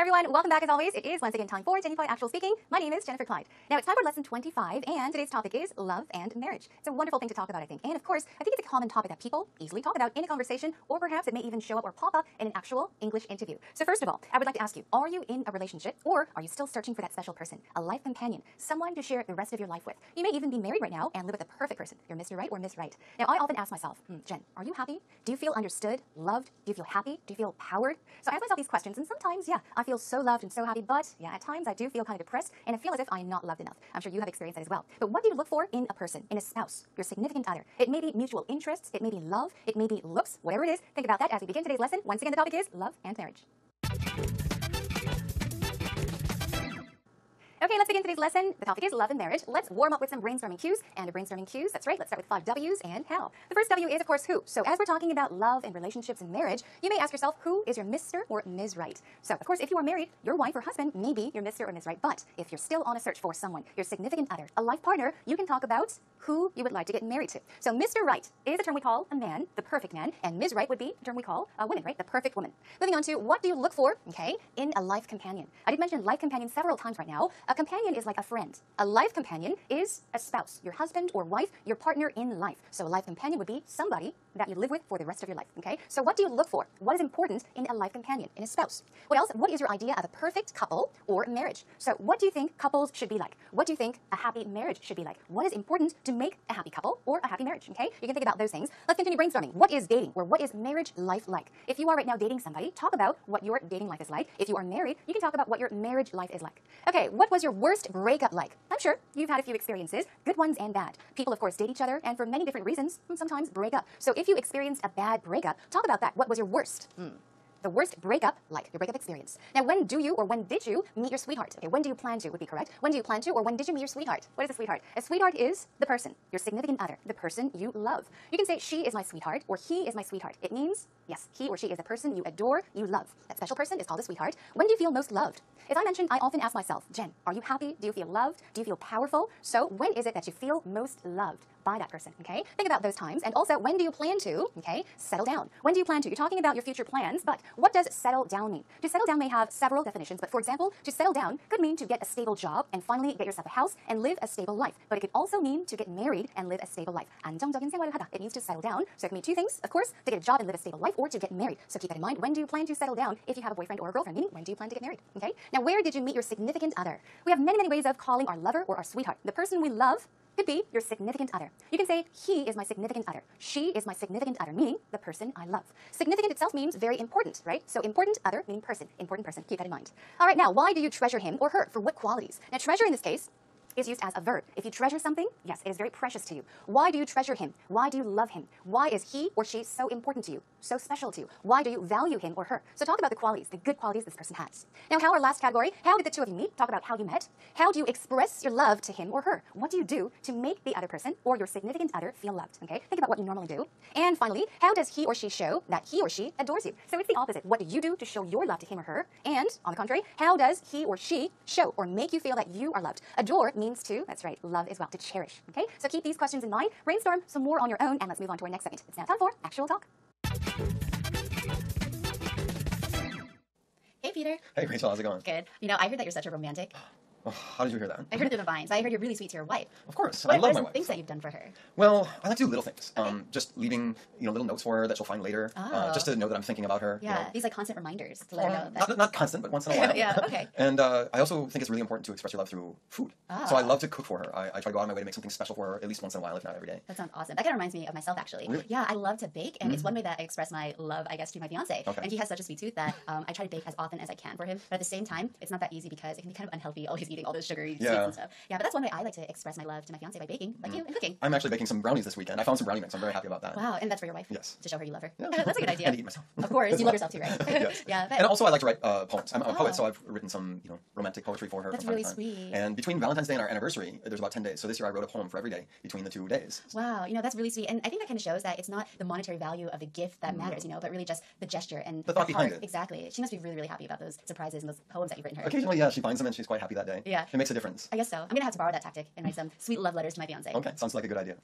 everyone, welcome back as always. It is once again time for Jenny Pye Actual Speaking. My name is Jennifer Clyde. Now it's time for lesson 25 and today's topic is love and marriage. It's a wonderful thing to talk about, I think. And of course, I think it's a common topic that people easily talk about in a conversation, or perhaps it may even show up or pop up in an actual English interview. So first of all, I would like to ask you, are you in a relationship or are you still searching for that special person, a life companion, someone to share the rest of your life with? You may even be married right now and live with the perfect person. You're Mr. Right or Miss Right. Now I often ask myself, Jen, are you happy? Do you feel understood, loved? Do you feel happy? Do you feel powered? So I ask myself these questions, and sometimes, yeah, I feel so loved and so happy, but yeah, at times I do feel kind of depressed and I feel as if I'm not loved enough. I'm sure you have experienced that as well. But what do you look for in a person, in a spouse, your significant other? It may be mutual interests, it may be love, it may be looks, whatever it is. Think about that as we begin today's lesson. Once again, the topic is love and marriage. Okay, let's begin today's lesson. The topic is love and marriage. Let's warm up with some brainstorming cues. And the brainstorming cues, that's right, let's start with 5 W's and how. The first W is, of course, who. So as we're talking about love and relationships and marriage, you may ask yourself, who is your Mr. or Ms. Right? So, of course, if you are married, your wife or husband may be your Mr. or Ms. Right. But if you're still on a search for someone, your significant other, a life partner, you can talk about who you would like to get married to. So Mr. Right is a term we call a man, the perfect man, and Ms. Right would be a term we call a woman, right? The perfect woman. Moving on to what do you look for, okay, in a life companion? I did mention life companion several times right now. A companion is like a friend. A life companion is a spouse, your husband or wife, your partner in life. So a life companion would be somebody that you live with for the rest of your life, okay? So what do you look for? What is important in a life companion, in a spouse? What else? What is your idea of a perfect couple or marriage? So what do you think couples should be like? What do you think a happy marriage should be like? What is important to make a happy couple or a happy marriage, okay? You can think about those things. Let's continue brainstorming. What is dating, or what is marriage life like? If you are right now dating somebody, talk about what your dating life is like. If you are married, you can talk about what your marriage life is like. Okay, what was your worst breakup like? I'm sure you've had a few experiences, good ones and bad. People, of course, date each other and for many different reasons, sometimes break up. So if you experienced a bad breakup, talk about that. What was your worst? The worst breakup, like your breakup experience. Now, when do you or when did you meet your sweetheart? Okay, when do you plan to would be correct. When do you plan to or when did you meet your sweetheart? What is a sweetheart? A sweetheart is the person, your significant other, the person you love. You can say she is my sweetheart or he is my sweetheart. It means, yes, he or she is the person you adore, you love. That special person is called a sweetheart. When do you feel most loved? As I mentioned, I often ask myself, Jen, are you happy? Do you feel loved? Do you feel powerful? So when is it that you feel most loved by that person, okay? Think about those times. And also, when do you plan to, okay, settle down? When do you plan to? You're talking about your future plans, but what does settle down mean? To settle down may have several definitions, but for example, to settle down could mean to get a stable job and finally get yourself a house and live a stable life. But it could also mean to get married and live a stable life. 안정적인 생활을 하다. It means to settle down. So it can mean two things, of course, to get a job and live a stable life, or to get married. So keep that in mind. When do you plan to settle down if you have a boyfriend or a girlfriend? Meaning, when do you plan to get married? Okay? Now, where did you meet your significant other? We have many, many ways of calling our lover or our sweetheart. The person we love could be your significant other. You can say, he is my significant other. She is my significant other, meaning the person I love. Significant itself means very important, right? So important other meaning person, important person. Keep that in mind. All right, now, why do you treasure him or her? For what qualities? Now, treasure in this case is used as a verb. If you treasure something, yes, it is very precious to you. Why do you treasure him? Why do you love him? Why is he or she so important to you, so special to you? Why do you value him or her? So talk about the qualities, the good qualities this person has. Now, how our last category, how did the two of you meet? Talk about how you met. How do you express your love to him or her? What do you do to make the other person or your significant other feel loved? Okay, think about what you normally do. And finally, how does he or she show that he or she adores you? So it's the opposite. What do you do to show your love to him or her? And on the contrary, how does he or she show or make you feel that you are loved? Adore means to, that's right, love as well, to cherish. Okay, so keep these questions in mind, brainstorm some more on your own, and let's move on to our next segment. It's now time for actual talk. Hey, Peter. Hey, Rachel, how's it going? Good. You know, I heard that you're such a romantic. Oh, how did you hear that? I heard it through the vines. I heard you're really sweet to your wife. Of course, What I love are my some wife. things that you've done for her? Well, I like to do little things. Just leaving, little notes for her that she'll find later, Oh. just to know that I'm thinking about her. Yeah, these like constant reminders to let her know that. Not constant, but once in a while. Yeah, okay. And I also think it's really important to express your love through food. So I Ah. love to cook for her. I try to go out of my way to make something special for her at least once in a while, if not every day. That sounds awesome. That kind of reminds me of myself, actually. Really? Yeah, I love to bake, and it's one way that I express my love, I guess, to my fiance. Okay. And he has such a sweet tooth that I try to bake as often as I can for him. But at the same time, it's not that easy because it can be kind of unhealthy always eating all those sugary sweets Yeah. and stuff. Yeah, but that's one way I like to express my love to my fiance by baking, like you, and cooking. I'm actually baking some brownies this weekend. I found some brownie mix. I'm very happy about that. Wow, and that's for your wife? Yes. To show her you love her? Yeah. That's a good idea. And to eat myself. Of course, you love yourself too, right? Yes. Yeah, but And also, I like to write poems. I'm a Oh. poet, so I've written some, romantic poetry for her. That's from time really to time. sweet. And between Valentine's Day and our anniversary, there's about 10 days. So this year I wrote a poem for every day between the 2 days. Wow, that's really sweet. And I think that kind of shows that it's not the monetary value of the gift that matters, but really just the gesture and The thought behind heart. it. Exactly. She must be really, really happy about those surprises and those poems that you've written her. Occasionally, yeah, she finds them and she's quite happy that day. Yeah. It makes a difference. I guess so. I'm going to have to borrow that tactic and write some sweet love letters to my fiance. Okay, sounds like a good idea.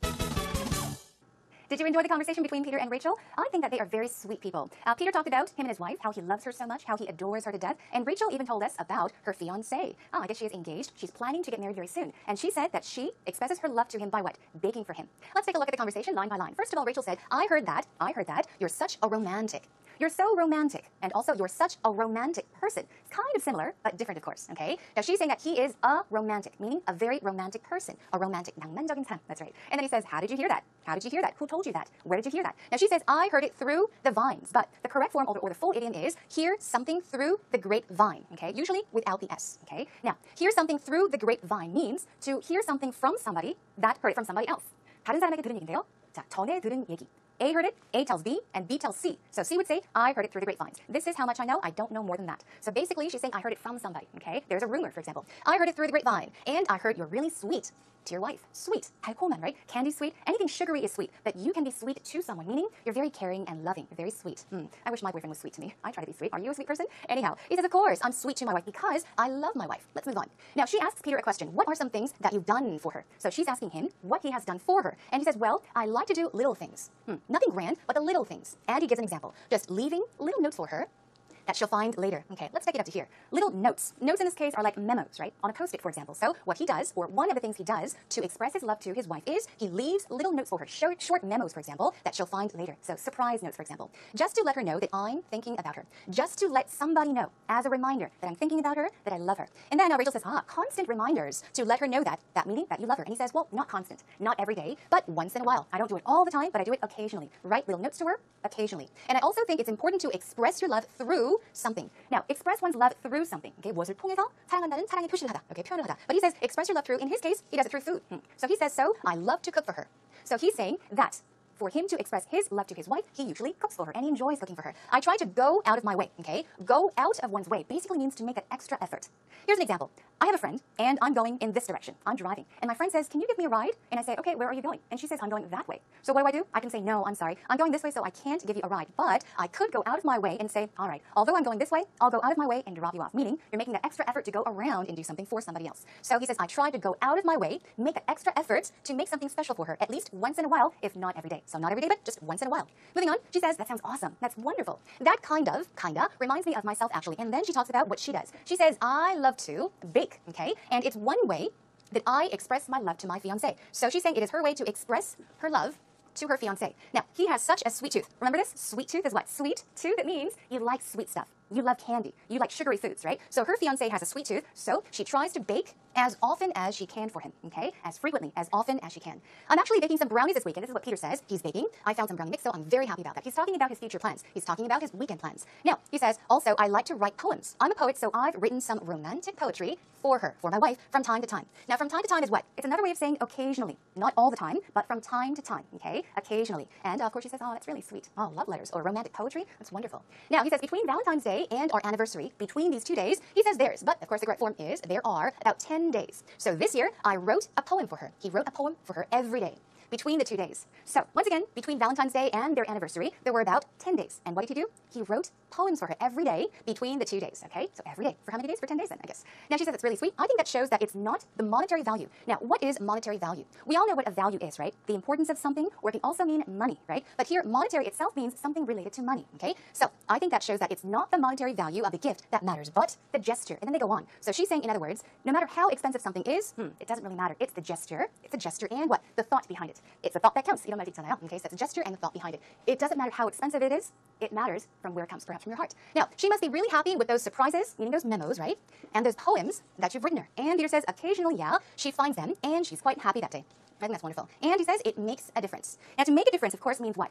Did you enjoy the conversation between Peter and Rachel? I think that they are very sweet people. Peter talked about him and his wife, how he loves her so much, how he adores her to death, and Rachel even told us about her fiancé. I guess she is engaged. She's planning to get married very soon, and she said that she expresses her love to him by what? Baking for him. Let's take a look at the conversation line by line. First of all, Rachel said, I heard that, you're such a romantic. You're so romantic, and also you're such a romantic person. It's kind of similar, but different, of course, okay? Now, she's saying that he is a romantic, meaning a very romantic person, a romantic, 낭만적인 사람, that's right. And then he says, how did you hear that? How did you hear that? Who told you that? Where did you hear that? Now, she says, I heard it through the vines, but the correct form or the full idiom is, hear something through the grapevine, okay? Usually without the S, okay? Now, hear something through the grapevine means to hear something from somebody that heard it from somebody else. 다른 사람에게 들은 얘기인데요. 자, 전에 들은 얘기. A heard it, A tells B, and B tells C. So C would say, I heard it through the grapevines. This is how much I know. I don't know more than that. So basically, she's saying, I heard it from somebody, okay? There's a rumor, for example. I heard it through the grapevine, and I heard you're really sweet to your wife. Sweet. 달콤한, right? Candy sweet. Anything sugary is sweet, but you can be sweet to someone, meaning you're very caring and loving. You're very sweet. I wish my boyfriend was sweet to me. I try to be sweet. Are you a sweet person? Anyhow, he says, of course, I'm sweet to my wife because I love my wife. Let's move on. Now, she asks Peter a question. What are some things that you've done for her? So she's asking him what he has done for her. And he says, well, I like to do little things. Nothing grand, but the little things. And he gives an example. Just leaving little notes for her that she'll find later. Okay, let's take it up to here. Little notes. Notes in this case are like memos, right? On a post-it, for example. So what he does, or one of the things he does to express his love to his wife is he leaves little notes for her, short memos, for example, that she'll find later. So surprise notes, for example. Just to let her know that I'm thinking about her. Just to let somebody know, as a reminder, that I'm thinking about her, that I love her. And then Rachel says, constant reminders to let her know that meaning that you love her. And he says, well, not constant, not every day, but once in a while. I don't do it all the time, but I do it occasionally. Write little notes to her occasionally. And I also think it's important to express your love through something. Now, express one's love through something. Okay, 무엇을 통해서 사랑한다는 사랑의 표시를 하다. Okay, 표현을 하다. But he says express your love through. In his case, he does it through food. So he says, so I love to cook for her. So he's saying that for him to express his love to his wife, he usually cooks for her and he enjoys cooking for her. I try to go out of my way, okay? Go out of one's way basically means to make an extra effort. Here's an example. I have a friend and I'm going in this direction. I'm driving. And my friend says, can you give me a ride? And I say, okay, where are you going? And she says, I'm going that way. So what do? I can say, no, I'm sorry. I'm going this way, so I can't give you a ride. But I could go out of my way and say, all right, although I'm going this way, I'll go out of my way and drop you off. Meaning you're making that extra effort to go around and do something for somebody else. So he says, I try to go out of my way, make an extra effort to make something special for her, at least once in a while, if not every day. So not every day, but just once in a while. Moving on, she says, that sounds awesome. That's wonderful. That kinda, reminds me of myself actually. And then she talks about what she does. She says, I love to bake, okay? And it's one way that I express my love to my fiancé. So she's saying it is her way to express her love to her fiancé. Now, he has such a sweet tooth. Remember this? Sweet tooth is what? Sweet tooth, it means you like sweet stuff. You love candy. You like sugary foods, right? So her fiancé has a sweet tooth, so she tries to bake as often as she can for him, okay? As frequently, as often as she can. I'm actually baking some brownies this week, and this is what Peter says. He's baking. I found some brownie mix, so I'm very happy about that. He's talking about his future plans. He's talking about his weekend plans. Now, he says, also, I like to write poems. I'm a poet, so I've written some romantic poetry for her, for my wife, from time to time. Now, from time to time is what? It's another way of saying occasionally. Not all the time, but from time to time, okay? Occasionally. And, of course, she says, oh, that's really sweet. Oh, love letters or romantic poetry. That's wonderful. Now, he says, between Valentine's Day and our anniversary, between these 2 days, he says theirs. But, of course, the correct form is there are about 10 days. So this year, I wrote a poem for her. He wrote a poem for her every day between the 2 days. So, once again, between Valentine's Day and their anniversary, there were about 10 days. And what did he do? He wrote poems for her every day between the 2 days, okay? So every day. For how many days? For 10 days then, I guess. Now, she says it's really sweet. I think that shows that it's not the monetary value. Now, what is monetary value? We all know what a value is, right? The importance of something, or it can also mean money, right? But here, monetary itself means something related to money, okay? So, I think that shows that it's not the monetary value of the gift that matters, but the gesture. And then they go on. So she's saying, in other words, no matter how expensive something is, it doesn't really matter. It's the gesture. It's the gesture and what? The thought behind it. It's the thought that counts. Okay, so it's the gesture and the thought behind it. It doesn't matter how expensive it is. It matters from where it comes, perhaps from your heart. Now, she must be really happy with those surprises, meaning those memos, right? And those poems that you've written her. And Peter says, occasionally, yeah, she finds them, and she's quite happy that day. I think that's wonderful. And he says it makes a difference. Now, to make a difference, of course, means what?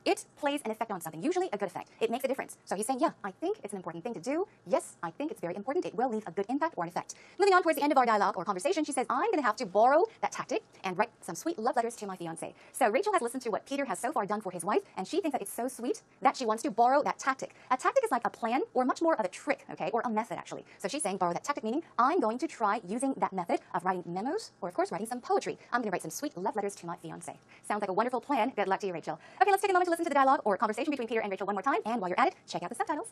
It plays an effect on something, usually a good effect. It makes a difference. So he's saying, yeah, I think it's an important thing to do. Yes, I think it's very important. It will leave a good impact or an effect. Moving on towards the end of our dialogue or conversation, she says, I'm going to have to borrow that tactic and write some sweet love letters to my fiancé. So Rachel has listened to what Peter has so far done for his wife, and she thinks that it's so sweet that she wants to borrow that tactic. A tactic is like a plan or much more of a trick, okay, or a method, actually. So she's saying borrow that tactic, meaning I'm going to try using that method of writing memos or, of course, writing some poetry. I'm going to write some sweet love letters to my fiancé. Sounds like a wonderful plan. Good luck to you, Rachel. Okay, let's take a moment to listen to the dialogue or conversation between Peter and Rachel one more time. And while you're at it, check out the subtitles.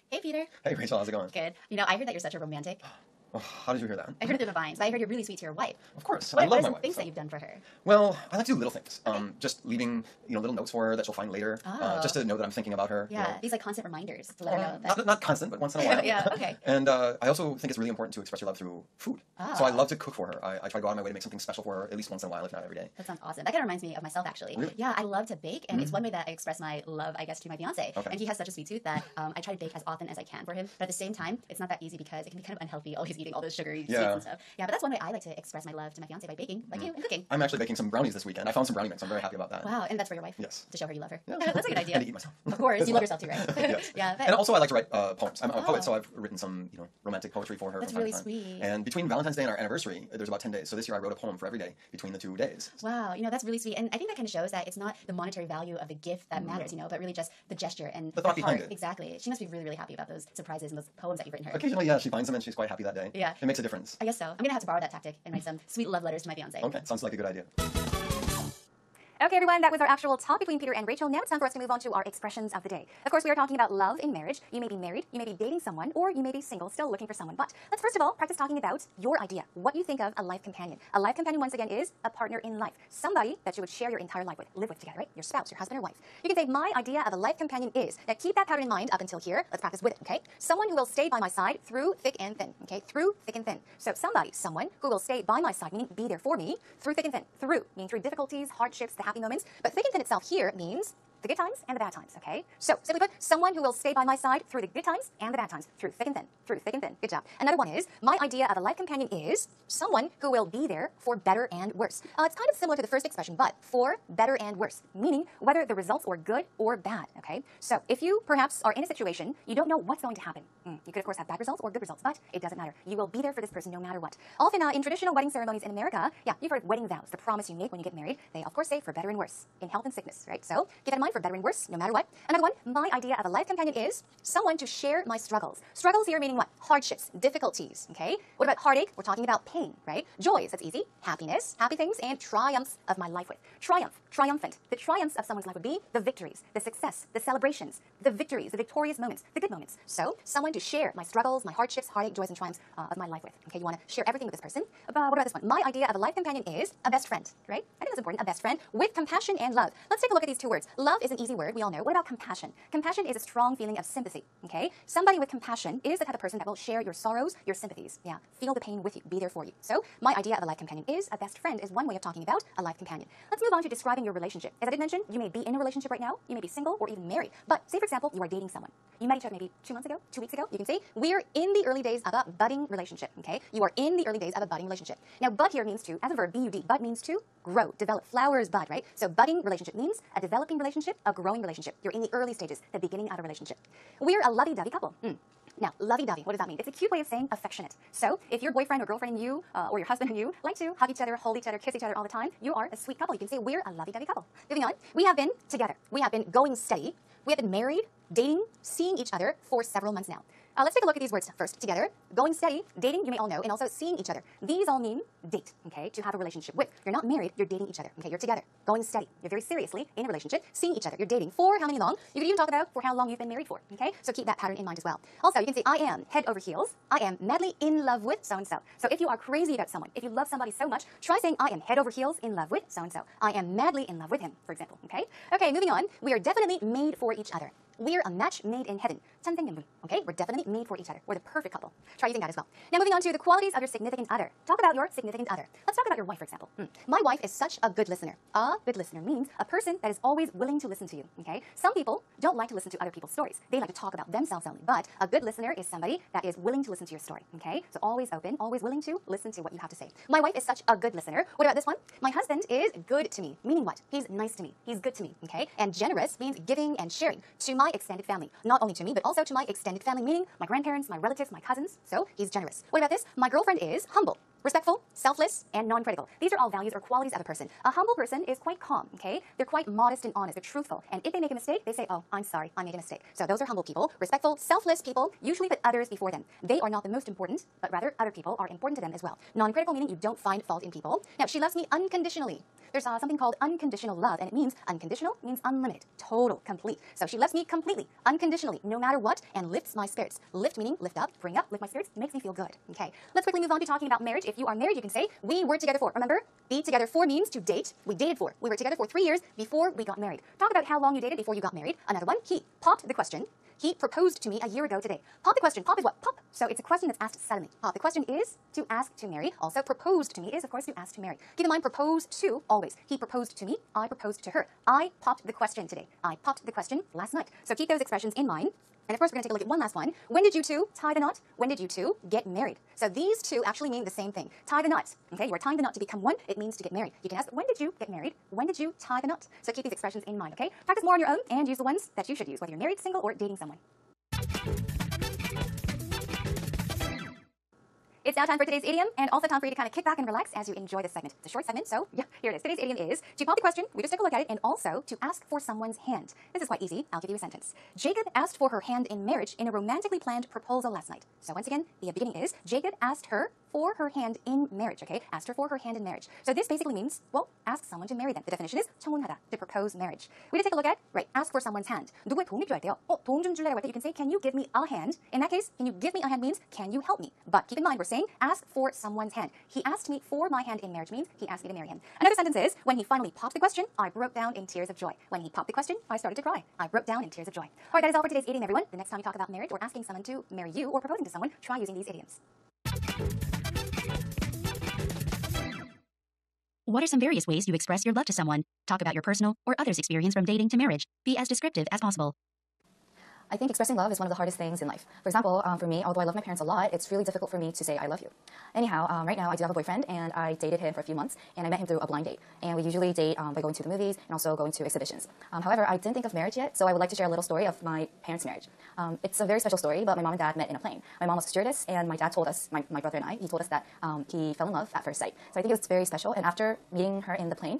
Hey, Peter. Hey, Rachel, how's it going? Good. You know, I heard that you're such a romantic. Oh, how did you hear that? I heard it through the vines, but I heard you're really sweet to your wife. Of course, What I are love my some wife. things so- that you've done for her? Well, I like to do little things. Just leaving, little notes for her that she'll find later, Oh. just to know that I'm thinking about her. Yeah, these like constant reminders to let her know that. Not constant, but once in a while. Yeah, okay. And I also think it's really important to express your love through food. So I Ah. love to cook for her. I try to go out of my way to make something special for her at least once in a while, if not every day. That sounds awesome. That kind of reminds me of myself, actually. Really? Yeah, I love to bake, and it's one way that I express my love, I guess, to my fiance. Okay. And he has such a sweet tooth that I try to bake as often as I can for him. But at the same time, it's not that easy because it can be kind of unhealthy, always eating all those sugary sweets and stuff. Yeah, but that's one way I like to express my love to my fiance, by baking, like you, and cooking. I'm actually baking some brownies this weekend. I found some brownie mix. I'm very happy about that. Wow, and that's for your wife? Yes. To show her you love her. Yeah. That's a good idea. And to eat myself. Of course, you love yourself too, right? Yes. Yeah, but And also, I like to write poems. I'm a Oh. poet, so I've written some, romantic poetry for her That's from time really to time. sweet. And between Valentine's Day and our anniversary, there's about 10 days. So this year, I wrote a poem for every day between the 2 days. wow, that's really sweet. And I think that kind of shows that it's not the monetary value of the gift that matters, but really just the gesture and The thought the behind heart. it. Exactly. She must be really, really happy about those surprises and those poems that you've written her. Occasionally, yeah, she finds them and she's quite happy that day. Yeah. It makes a difference. I guess so. I'm gonna have to borrow that tactic and write some sweet love letters to my fiance. Okay, sounds like a good idea. Okay, everyone, that was our actual talk between Peter and Rachel. Now it's time for us to move on to our expressions of the day. Of course, we are talking about love in marriage. You may be married, you may be dating someone, or you may be single, still looking for someone. But let's first of all practice talking about your idea, what you think of a life companion. A life companion, once again, is a partner in life. Somebody that you would share your entire life with, live with together, right? Your spouse, your husband or wife. You can say, my idea of a life companion is. Now keep that pattern in mind up until here. Let's practice with it, okay? Someone who will stay by my side through thick and thin, okay? Through thick and thin. So someone who will stay by my side, meaning be there for me, through thick and thin. Through, meaning through difficulties, hardships, the happy moments. But thick and thin itself here means the good times and the bad times, okay? So, simply put, someone who will stay by my side through the good times and the bad times, through thick and thin, through thick and thin. Good job. Another one is, my idea of a life companion is someone who will be there for better and worse. It's kind of similar to the first expression, but for better and worse, meaning whether the results are good or bad, okay? So, if you perhaps are in a situation, you don't know what's going to happen. You could, of course, have bad results or good results, but it doesn't matter. You will be there for this person no matter what. Often, in traditional wedding ceremonies in America, you've heard of wedding vows, the promise you make when you get married. They, of course, say for better and worse, in health and sickness, right? So, keep that in mind, for better and worse, no matter what. Another one, my idea of a life companion is someone to share my struggles. Struggles here meaning what? Hardships, difficulties, okay? What about heartache? We're talking about pain, right? Joys, that's easy. Happiness, happy things, and triumphs of my life with. Triumph, triumphant. The triumphs of someone's life would be the victories, the success, the celebrations, the victories, the victorious moments, the good moments. So, someone to share my struggles, my hardships, heartache, joys, and triumphs of my life with. Okay, you want to share everything with this person. What about this one? My idea of a life companion is a best friend, right? I think that's important, a best friend with compassion and love. Let's take a look at these two words. Love is an easy word, we all know. What about compassion? Compassion is a strong feeling of sympathy, okay? Somebody with compassion is the type of person that will share your sorrows, your sympathies. Yeah, feel the pain with you, be there for you. So, my idea of a life companion is a best friend is one way of talking about a life companion. Let's move on to describing your relationship. As I did mention, you may be in a relationship right now, you may be single or even married. But say, for example, you are dating someone. You met each other maybe 2 months ago, 2 weeks ago. You can say, we're in the early days of a budding relationship, okay? You are in the early days of a budding relationship. Now, bud here means to, as a verb, B-U-D, bud means to grow, develop, flowers bud, right? So, budding relationship means a developing relationship, a growing relationship. You're in the early stages, the beginning of a relationship. We're a lovey-dovey couple. Now, lovey-dovey, what does that mean? It's a cute way of saying affectionate. So, if your boyfriend or girlfriend and you, or your husband and you, like to hug each other, hold each other, kiss each other all the time, you are a sweet couple. You can say, we're a lovey-dovey couple. Moving on, we have been together. We have been going steady. We have been married, dating, seeing each other for several months now. Let's take a look at these words first. Together, going steady, dating, you may all know, and also seeing each other. These all mean date, okay, to have a relationship with. You're not married, you're dating each other, okay, you're together, going steady. You're very seriously in a relationship, seeing each other. You're dating for how many long? You could even talk about for how long you've been married for, okay? So keep that pattern in mind as well. Also, you can say, I am head over heels. I am madly in love with so-and-so. So if you are crazy about someone, if you love somebody so much, try saying, I am head over heels in love with so-and-so. I am madly in love with him, for example, okay? Okay, moving on. We are definitely made for each other. We're a match made in heaven. Okay? We're definitely made for each other. We're the perfect couple. Try using that as well. Now moving on to the qualities of your significant other. Talk about your significant other. Let's talk about your wife, for example. My wife is such a good listener. A good listener means a person that is always willing to listen to you. Okay? Some people don't like to listen to other people's stories. They like to talk about themselves only. But a good listener is somebody that is willing to listen to your story. Okay? So always open, always willing to listen to what you have to say. My wife is such a good listener. What about this one? My husband is good to me. Meaning what? He's nice to me. He's good to me. Okay? And generous means giving and sharing to my extended family. Not only to me, but also to my extended family, meaning my grandparents, my relatives, my cousins. So he's generous. What about this? My girlfriend is humble. Respectful, selfless, and non-critical. These are all values or qualities of a person. A humble person is quite calm, okay? They're quite modest and honest. They're truthful. And if they make a mistake, they say, oh, I'm sorry, I made a mistake. So those are humble people. Respectful, selfless people usually put others before them. They are not the most important, but rather other people are important to them as well. Non-critical meaning you don't find fault in people. Now, she loves me unconditionally. There's something called unconditional love, and it means unconditional means unlimited, total, complete. So she loves me completely, unconditionally, no matter what, and lifts my spirits. Lift meaning lift up, bring up, lift my spirits, makes me feel good. Okay, let's quickly move on to talking about marriage. If you are married, you can say, we were together for. Remember, be together for means to date. We dated for. We were together for 3 years before we got married. Talk about how long you dated before you got married. Another one, he popped the question. He proposed to me a year ago today. Pop the question. Pop is what? Pop. So it's a question that's asked suddenly. Pop. The question is to ask to marry. Also, proposed to me is, of course, to ask to marry. Keep in mind, proposed to, always. He proposed to me. I proposed to her. I popped the question today. I popped the question last night. So keep those expressions in mind. And of course, we're going to take a look at one last one. When did you two tie the knot? When did you two get married? So these two actually mean the same thing. Tie the knot. Okay, you are tying the knot to become one. It means to get married. You can ask, when did you get married? When did you tie the knot? So keep these expressions in mind, okay? Practice more on your own and use the ones that you should use, whether you're married, single, or dating someone. It's now time for today's idiom, and also time for you to kind of kick back and relax as you enjoy this segment. It's a short segment, so yeah, here it is. Today's idiom is to pop the question, we just took a look at it, and also to ask for someone's hand. This is quite easy. I'll give you a sentence. Jacob asked for her hand in marriage in a romantically planned proposal last night. So once again, the beginning is Jacob asked her for her hand in marriage, okay? Asked her for her hand in marriage. So this basically means, well, ask someone to marry them. The definition is 청혼하다, to propose marriage. We just take a look at, right, ask for someone's hand. 누구의 도움이 필요할 때요? 도움 좀 줄래라고 할 때 you can say, can you give me a hand? In that case, can you give me a hand means, can you help me? But keep in mind, we're saying, ask for someone's hand. He asked me for my hand in marriage means he asked me to marry him. Another sentence is, when he finally popped the question, I broke down in tears of joy. When he popped the question, I started to cry. I broke down in tears of joy. All right, that is all for today's idiom, everyone. The next time you talk about marriage or asking someone to marry you or proposing to someone, try using these idioms. What are some various ways you express your love to someone? Talk about your personal or others' experience from dating to marriage. Be as descriptive as possible. I think expressing love is one of the hardest things in life. For example, for me, although I love my parents a lot, it's really difficult for me to say I love you. Anyhow, right now I do have a boyfriend, and I dated him for a few months, and I met him through a blind date. And we usually date by going to the movies and also going to exhibitions. However, I didn't think of marriage yet, so I would like to share a little story of my parents' marriage. It's a very special story, but my mom and dad met in a plane. My mom was a stewardess, and my dad told us, my brother and I, he told us that he fell in love at first sight. So I think it was very special, and after meeting her in the plane,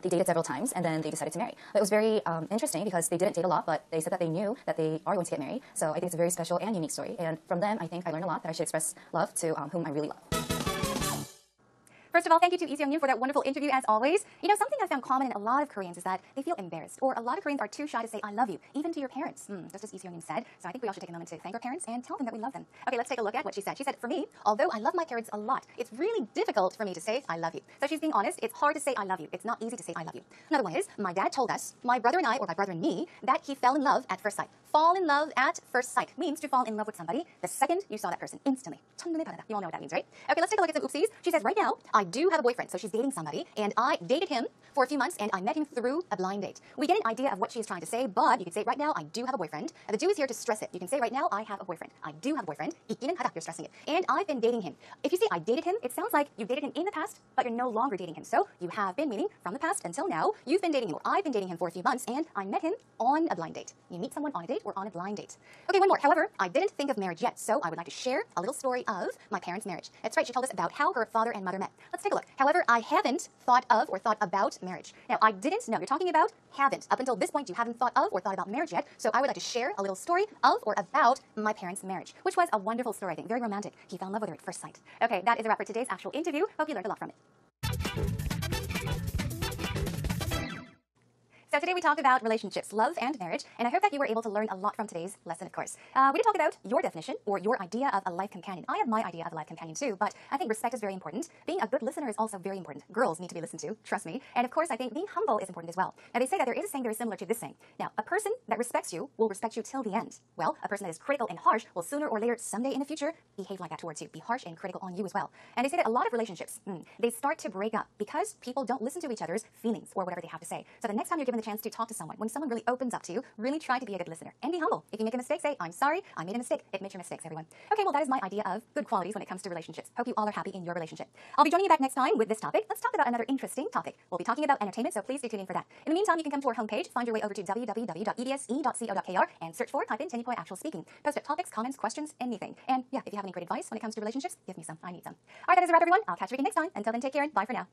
they dated several times, and then they decided to marry. But it was very interesting because they didn't date a lot, but they said that they knew that they are going to get married. So I think it's a very special and unique story. And from them, I think I learned a lot that I should express love to whom I really love. First of all, thank you to Lee Seung-yoon for that wonderful interview as always. You know, something I found common in a lot of Koreans is that they feel embarrassed, or a lot of Koreans are too shy to say I love you, even to your parents. Just as Lee Seung-yoon said. So I think we all should take a moment to thank our parents and tell them that we love them. Okay, let's take a look at what she said. She said, for me, although I love my parents a lot, it's really difficult for me to say I love you. So she's being honest. It's hard to say I love you. It's not easy to say I love you. Another one is, my dad told us, my brother and I, or my brother and me, that he fell in love at first sight. Fall in love at first sight means to fall in love with somebody the second you saw that person, instantly. 첫눈에 반하다. You all know what that means, right? Okay, let's take a look at some oopsies. She says, right now, I do have a boyfriend, so she's dating somebody, and I dated him for a few months, and I met him through a blind date. We get an idea of what she's trying to say, but you can say, right now, I do have a boyfriend. And the do is here to stress it. You can say, right now, I have a boyfriend. I do have a boyfriend. 있기는 하다. You're stressing it. And I've been dating him. If you say I dated him, it sounds like you dated him in the past, but you're no longer dating him. So you have been, meaning from the past until now, you've been dating him, or I've been dating him for a few months, and I met him on a blind date. You meet someone on a date or on a blind date. Okay, one more. However, I didn't think of marriage yet, so I would like to share a little story of my parents' marriage. That's right, she told us about how her father and mother met. Let's take a look. However, I haven't thought of or thought about marriage. Now, I didn't know. You're talking about haven't. Up until this point, you haven't thought of or thought about marriage yet, so I would like to share a little story of or about my parents' marriage, which was a wonderful story, I think. Very romantic. He fell in love with her at first sight. Okay, that is a wrap for today's actual interview. Hope you learned a lot from it. So today we talked about relationships, love, and marriage, and I hope that you were able to learn a lot from today's lesson, of course. We did talk about your definition or your idea of a life companion. I have my idea of a life companion too, but I think respect is very important. Being a good listener is also very important. Girls need to be listened to, trust me. And of course, I think being humble is important as well. Now, they say that there is a saying very similar to this saying. Now, a person that respects you will respect you till the end. Well, a person that is critical and harsh will sooner or later, someday in the future, behave like that towards you, be harsh and critical on you as well. And they say that a lot of relationships, they start to break up because people don't listen to each other's feelings or whatever they have to say. So the next time you're given the the chance to talk to someone, when someone really opens up to you, really try to be a good listener and be humble. If you make a mistake, say, I'm sorry, I made a mistake. Admit your mistakes, everyone. Okay, well, that is my idea of good qualities when it comes to relationships. Hope you all are happy in your relationship. I'll be joining you back next time with this topic. Let's talk about another interesting topic. We'll be talking about entertainment, so please stay tuned in for that. In the meantime, you can come to our homepage, find your way over to www.edse.co.kr and search for, type in 10 Point Actual Speaking. Post up topics, comments, questions, anything. And yeah, if you have any great advice when it comes to relationships, give me some. I need some. All right, that is a wrap, everyone. I'll catch you again next time. Until then, take care and bye for now.